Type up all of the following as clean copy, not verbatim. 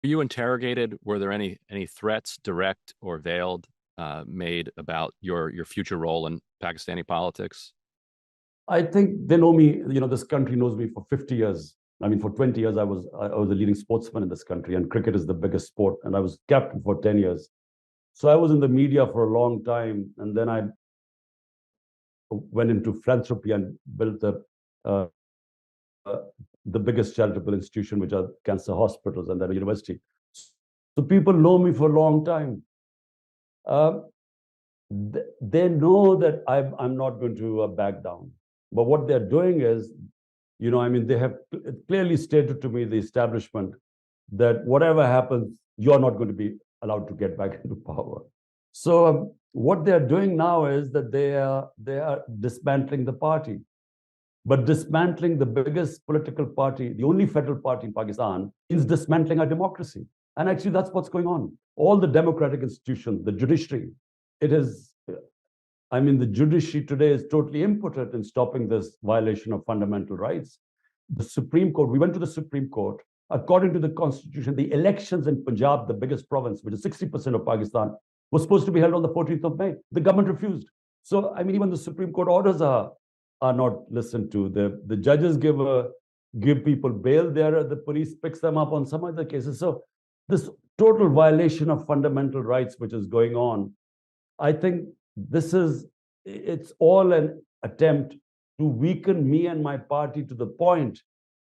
Were you interrogated? Were there any threats, direct or veiled, made about your future role in Pakistani politics? I think they know me, this country knows me for 50 years. I mean, for 20 years, I was a leading sportsman in this country, and cricket is the biggest sport. And I was captain for 10 years. So I was in the media for a long time. And then I went into philanthropy and built uh, uh, the biggest charitable institution, which are cancer hospitals and then a university. So people know me for a long time. Uh, they know that I'm not going to back down. But what they're doing is, I mean, they have clearly stated to me, the establishment, that whatever happens, you're not going to be allowed to get back into power. So what they're doing now is that they are dismantling the party, but dismantling the biggest political party, the only federal party in Pakistan, is dismantling our democracy. And actually, that's what's going on. All the democratic institutions, the judiciary, it is, I mean, the judiciary today is totally impotent in stopping this violation of fundamental rights. The Supreme Court, we went to the Supreme Court. According to the Constitution, the elections in Punjab, the biggest province, which is 60% of Pakistan, was supposed to be held on the 14th of May. The government refused. So, I mean, even the Supreme Court orders are not listened to. The judges give people bail there. The police picks them up on some other cases. So this total violation of fundamental rights, which is going on, I think it's all an attempt to weaken me and my party to the point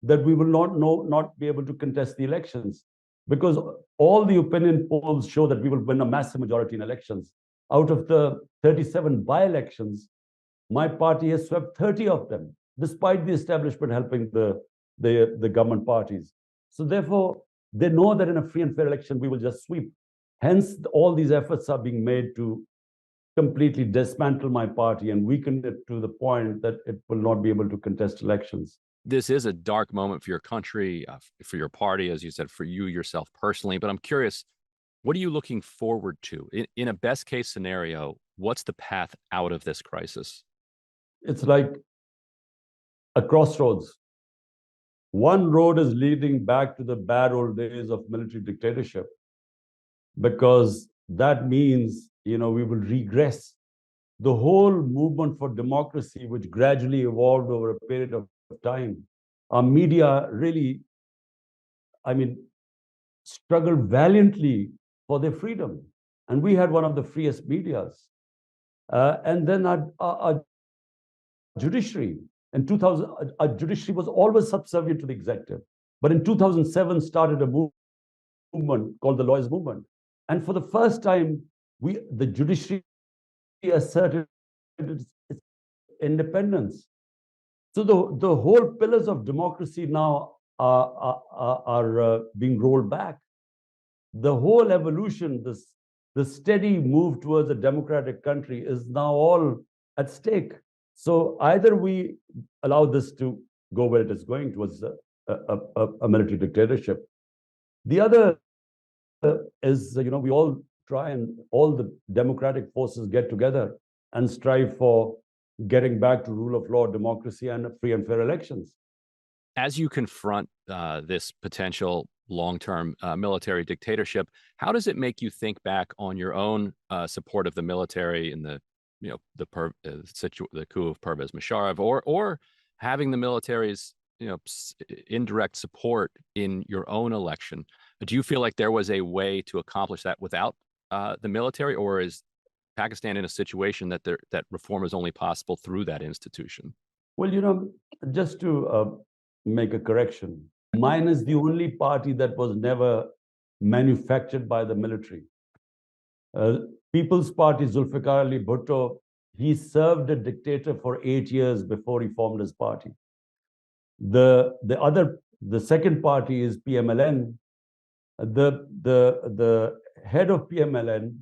that we will not be able to contest the elections, because all the opinion polls show that we will win a massive majority in elections. Out of the 37 by-elections, my party has swept 30 of them, despite the establishment helping the government parties. So therefore, they know that in a free and fair election, we will just sweep. Hence, all these efforts are being made to completely dismantle my party and weaken it to the point that it will not be able to contest elections. This is a dark moment for your country, for your party, as you said, for you yourself personally. But I'm curious, what are you looking forward to in a best case scenario? What's the path out of this crisis? It's like a crossroads. One road is leading back to the bad old days of military dictatorship, because that means, we will regress. The whole movement for democracy, which gradually evolved over a period of time, our media really, I mean, struggled valiantly for their freedom. And we had one of the freest medias. And then our judiciary. In 2000, our judiciary was always subservient to the executive. But in 2007, started a movement called the Lawyers' Movement. And for the first time, the judiciary asserted its independence. So the whole pillars of democracy now are being rolled back. The whole evolution, the steady move towards a democratic country, is now all at stake. So either we allow this to go where it is going, towards a military dictatorship. The other is, we all try, and all the democratic forces get together and strive for getting back to rule of law, democracy, and free and fair elections. As you confront this potential long-term military dictatorship, how does it make you think back on your own support of the military in the the coup of Pervez Musharraf, or having the military's indirect support in your own election? Do you feel like there was a way to accomplish that without the military, or is Pakistan in a situation that that reform is only possible through that institution? Well, just to make a correction, mine is the only party that was never manufactured by the military. People's Party, Zulfikar Ali Bhutto, he served a dictator for 8 years before he formed his party. The second party is PMLN. The head of PMLN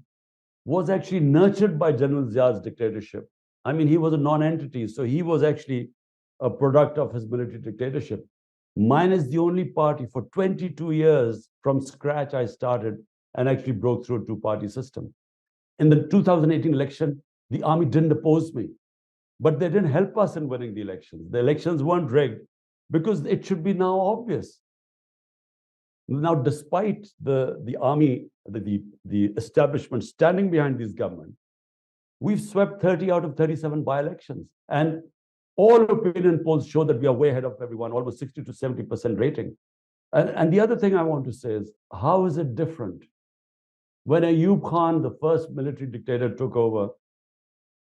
was actually nurtured by General Zia's dictatorship. I mean, he was a non-entity, so he was actually a product of his military dictatorship. Mine is the only party. For 22 years, from scratch, I started and actually broke through a two-party system. In the 2018 election, the army didn't oppose me, but they didn't help us in winning the elections. The elections weren't rigged, because it should be now obvious Now, despite the army, the establishment standing behind this government, we've swept 30 out of 37 by-elections. And all opinion polls show that we are way ahead of everyone, almost 60 to 70% rating. And the other thing I want to say is, how is it different? When Ayub Khan, the first military dictator, took over,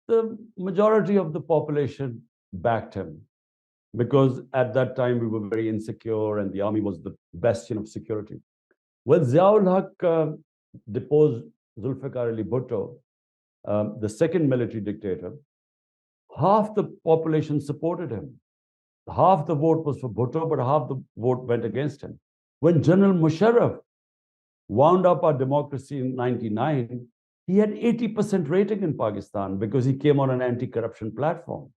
the majority of the population backed him, because at that time we were very insecure and the army was the bastion of security. When Ziaul Haq deposed Zulfikar Ali Bhutto, the second military dictator, half the population supported him. Half the vote was for Bhutto, but half the vote went against him. When General Musharraf wound up our democracy in '99, he had 80% rating in Pakistan because he came on an anti-corruption platform.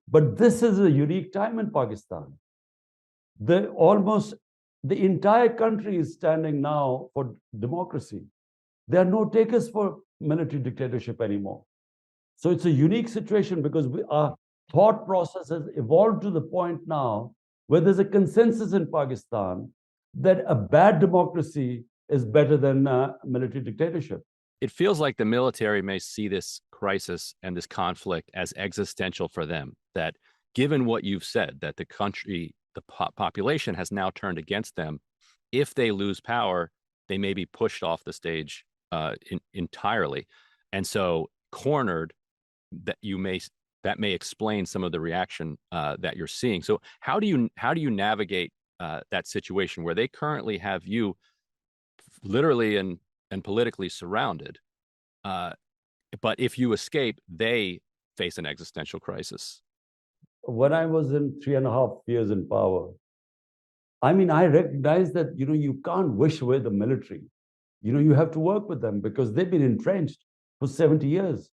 But this is a unique time in Pakistan. Almost the entire country is standing now for democracy. There are no takers for military dictatorship anymore. So it's a unique situation because our thought process has evolved to the point now where there's a consensus in Pakistan that a bad democracy is better than military dictatorship. It feels like the military may see this crisis and this conflict as existential for them, that given what you've said, that the country, the population has now turned against them, if they lose power, they may be pushed off the stage entirely. And so cornered, that may explain some of the reaction that you're seeing. So how do you navigate that situation where they currently have you literally and politically surrounded, but if you escape, they face an existential crisis? When I was in 3.5 years in power, I mean, I recognize that, you can't wish away the military. You have to work with them because they've been entrenched for 70 years.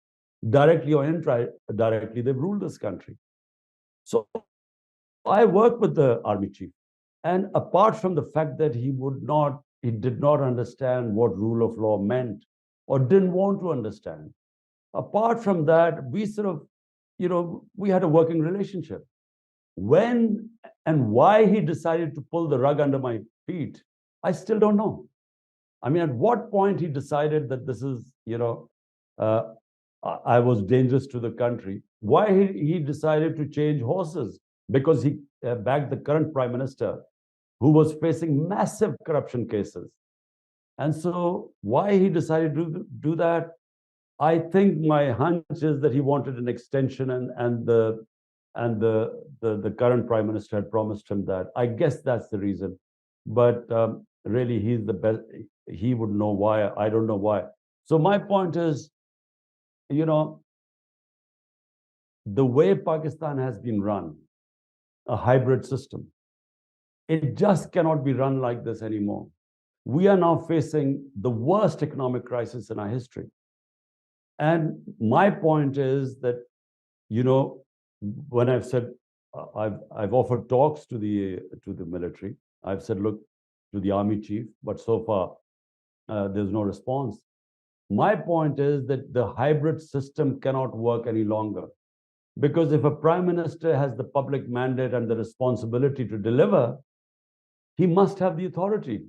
Directly or indirectly, they've ruled this country. So I worked with the army chief. And apart from the fact that he did not understand what rule of law meant or didn't want to understand, apart from that, we sort of, we had a working relationship. When and why he decided to pull the rug under my feet, I still don't know. I mean, at what point he decided that this is, I was dangerous to the country. Why he decided to change horses? Because he backed the current prime minister, who was facing massive corruption cases. And so why he decided to do that, I think my hunch is that he wanted an extension, and the current prime minister had promised him that. I guess that's the reason. But really, he's the best. He would know why. I don't know why. So my point is, the way Pakistan has been run, a hybrid system, it just cannot be run like this anymore. We are now facing the worst economic crisis in our history. And my point is that, when I've said, I've offered talks to the military, I've said, look, to the army chief, but so far there's no response. My point is that the hybrid system cannot work any longer, because if a prime minister has the public mandate and the responsibility to deliver, he must have the authority.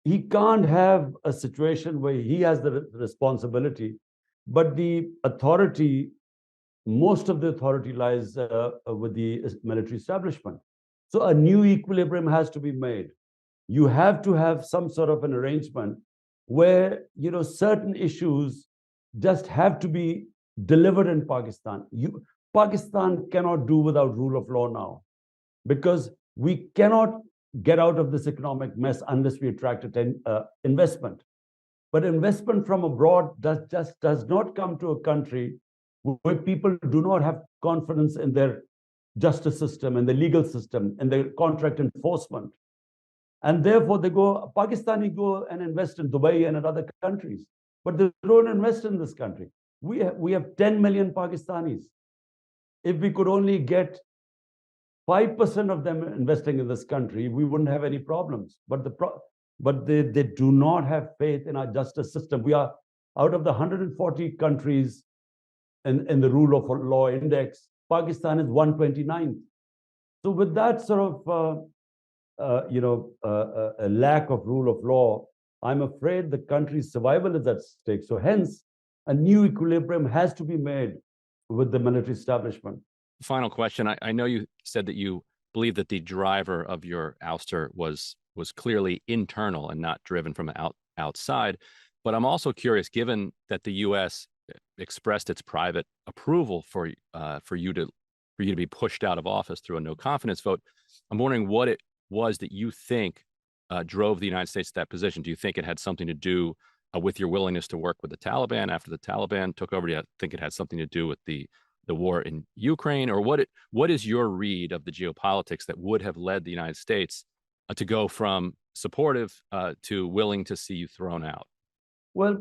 He can't have a situation where he has the responsibility, but the authority, most of the authority lies with the military establishment. So a new equilibrium has to be made. You have to have some sort of an arrangement where, certain issues just have to be delivered in Pakistan. Pakistan cannot do without rule of law now, because we cannot get out of this economic mess unless we attract investment. But investment from abroad does not come to a country where people do not have confidence in their justice system and the legal system and their contract enforcement. And therefore, Pakistani go and invest in Dubai and in other countries, but they don't invest in this country. We have 10 million Pakistanis. If we could only get 5% of them investing in this country, we wouldn't have any problems. But they do not have faith in our justice system. We are out of the 140 countries in the rule of law index, Pakistan is 129th. So with that sort of a lack of rule of law, I'm afraid the country's survival is at stake. So hence, a new equilibrium has to be made with the military establishment. Final question. I know you said that you believe that the driver of your ouster was clearly internal and not driven from outside. But I'm also curious, given that the U.S. expressed its private approval for you to be pushed out of office through a no confidence vote, I'm wondering what it was that you think drove the United States to that position. Do you think it had something to do with your willingness to work with the Taliban after the Taliban took over? Do you think it had something to do with the war in Ukraine, or what is your read of the geopolitics that would have led the United States to go from supportive to willing to see you thrown out? Well,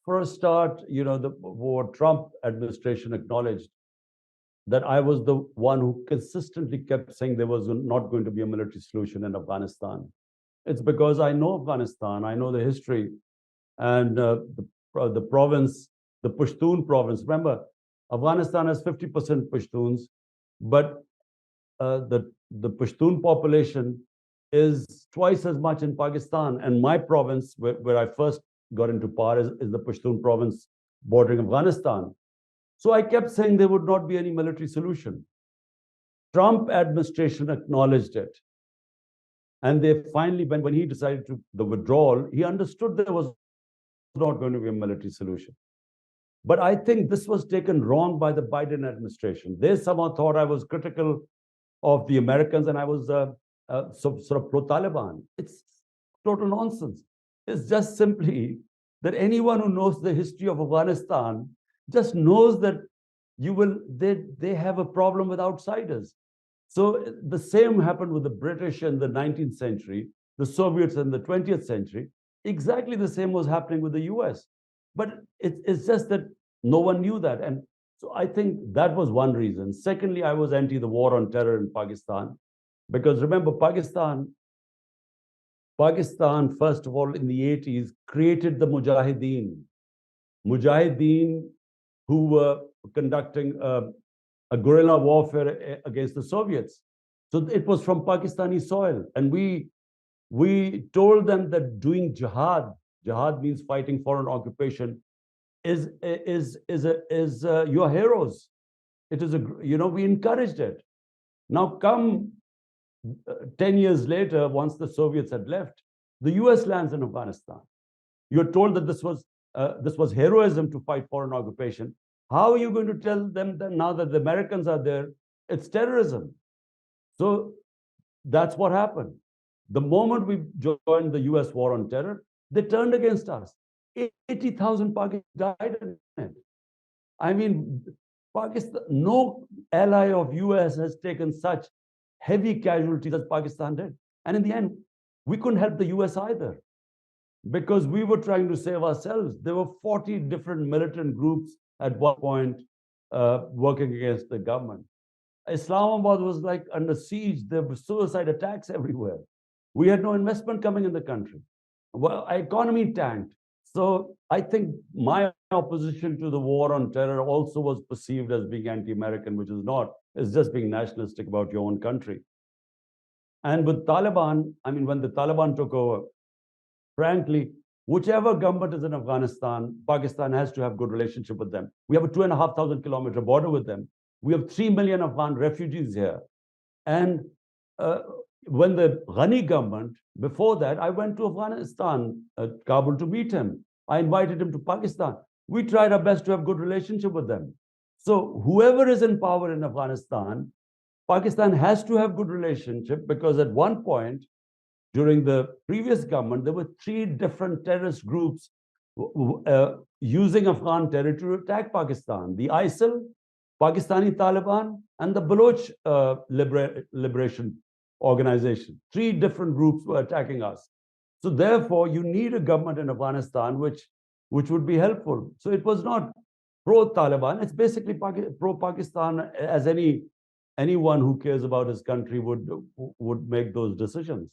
for a start, the Trump administration acknowledged that I was the one who consistently kept saying there was not going to be a military solution in Afghanistan. It's because I know Afghanistan, I know the history, and the province, the Pashtun province. Remember, Afghanistan has 50% Pashtuns, but the Pashtun population is twice as much in Pakistan. And my province, where I first got into power, is the Pashtun province bordering Afghanistan. So I kept saying there would not be any military solution. Trump administration acknowledged it. And they finally, when he decided to the withdrawal, he understood there was not going to be a military solution. But I think this was taken wrong by the Biden administration. They somehow thought I was critical of the Americans and I was sort of pro-Taliban. It's total nonsense. It's just simply that anyone who knows the history of Afghanistan just knows that they have a problem with outsiders. So the same happened with the British in the 19th century, the Soviets in the 20th century. Exactly the same was happening with the US. But it's just that no one knew that. And so I think that was one reason. Secondly, I was anti the war on terror in Pakistan. Because remember, Pakistan, first of all, in the 80s, created the Mujahideen. Mujahideen who were conducting a guerrilla warfare against the Soviets. So it was from Pakistani soil. And we told them that doing jihad means fighting foreign occupation, is your heroes. It is we encouraged it. Now come 10 years later, once the Soviets had left, the US lands in Afghanistan. You're told that this was heroism to fight foreign occupation. How are you going to tell them that now that the Americans are there, it's terrorism? So that's what happened. The moment we joined the US war on terror, they turned against us. 80,000 Pakistanis died in it. I mean, Pakistan, no ally of US has taken such heavy casualties as Pakistan did. And in the end, we couldn't help the US either, because we were trying to save ourselves. There were 40 different militant groups at one point working against the government. Islamabad was like under siege. There were suicide attacks everywhere. We had no investment coming in the country. Well, our economy tanked. So I think my opposition to the war on terror also was perceived as being anti-American, which is not. It's just being nationalistic about your own country. And with Taliban, I mean, when the Taliban took over, frankly, whichever government is in Afghanistan, Pakistan has to have good relationship with them. We have a 2,500 kilometer border with them. We have 3 million Afghan refugees here. And when the Ghani government, before that, I went to Afghanistan, Kabul, to meet him. I invited him to Pakistan. We tried our best to have good relationship with them. So whoever is in power in Afghanistan, Pakistan has to have good relationship, because at one point, during the previous government, there were 3 different terrorist groups using Afghan territory to attack Pakistan. The ISIL, Pakistani Taliban, and the Baloch Liberation Organization. 3 different groups were attacking us. So therefore, you need a government in Afghanistan which would be helpful. So it was not pro-Taliban. It's basically pro-Pakistan, as anyone who cares about his country would make those decisions.